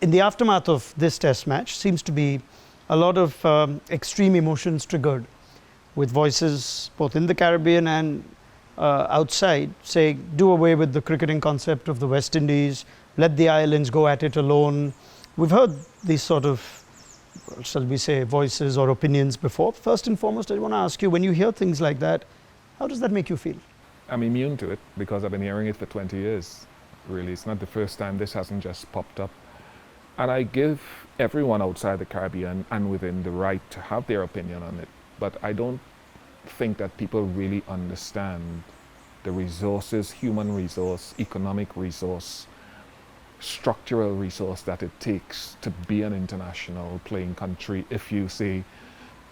in the aftermath of this test match, seems to be a lot of extreme emotions triggered, with voices both in the Caribbean and outside saying, do away with the cricketing concept of the West Indies, let the islands go at it alone. We've heard these sort of, shall we say, voices or opinions before. First and foremost, I want to ask you, when you hear things like that, how does that make you feel? I'm immune to it because I've been hearing it for 20 years. Really, it's not the first time this hasn't just popped up. And I give everyone outside the Caribbean and within the right to have their opinion on it. But I don't think that people really understand the resources, human resource, economic resource, structural resource that it takes to be an international playing country. If you say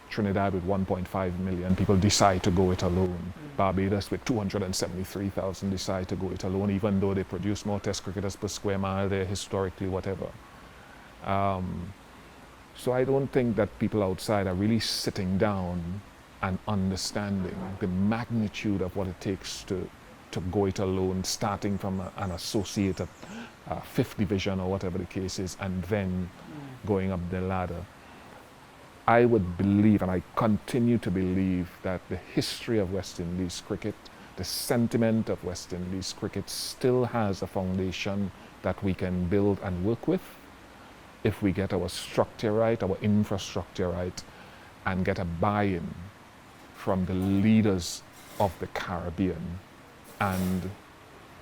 Trinidad with 1.5 million people decide to go it alone, Barbados with 273,000 decide to go it alone, even though they produce more test cricketers per square mile there historically, whatever. So I don't think that people outside are really sitting down and understanding the magnitude of what it takes to go it alone, starting from an associated fifth division or whatever the case is, and then going up the ladder. I would believe, and I continue to believe, that the history of West Indies cricket, the sentiment of West Indies cricket still has a foundation that we can build and work with if we get our structure right, our infrastructure right, and get a buy-in from the leaders of the Caribbean and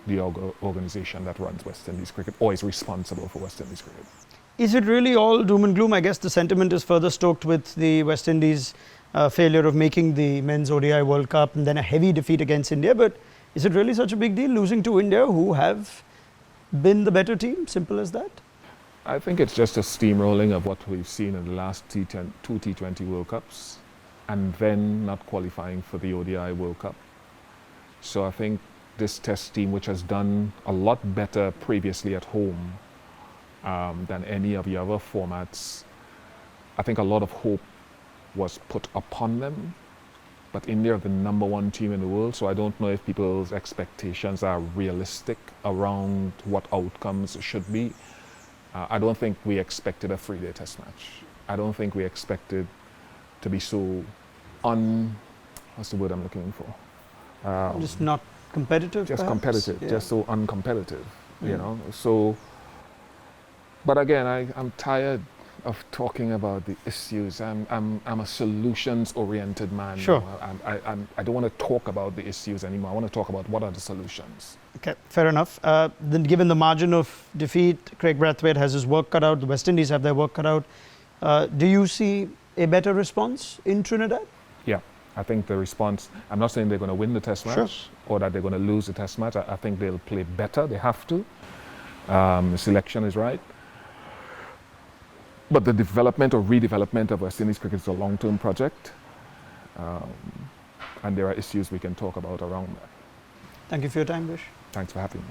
the organization that runs West Indies cricket or is responsible for West Indies cricket. Is it really all doom and gloom? I guess the sentiment is further stoked with the West Indies failure of making the Men's ODI World Cup and then a heavy defeat against India. But is it really such a big deal, losing to India, who have been the better team? Simple as that? I think it's just a steamrolling of what we've seen in the last two T20 World Cups and then not qualifying for the ODI World Cup. So I think this test team, which has done a lot better previously at home than any of the other formats, I think a lot of hope was put upon them. But India are the #1 team in the world, so I don't know if people's expectations are realistic around what outcomes should be. I don't think we expected a 3-day test match. I don't think we expected to be so what's the word I'm looking for? Just not competitive, just perhaps? competitive, Yeah. just so uncompetitive, you know. So, but again, I'm tired of talking about the issues. I'm a solutions-oriented man. Sure. I don't want to talk about the issues anymore. I want to talk about what are the solutions. Okay, fair enough. Then given the margin of defeat, Craig Brathwaite has his work cut out, the West Indies have their work cut out. Do you see a better response in Trinidad? Yeah, I think the response, I'm not saying they're going to win the test match or that they're going to lose the test match. I think they'll play better. They have to. The selection is right. But the development or redevelopment of West Indies cricket is a long-term project. And there are issues we can talk about around that. Thank you for your time, Vish. Thanks for having me.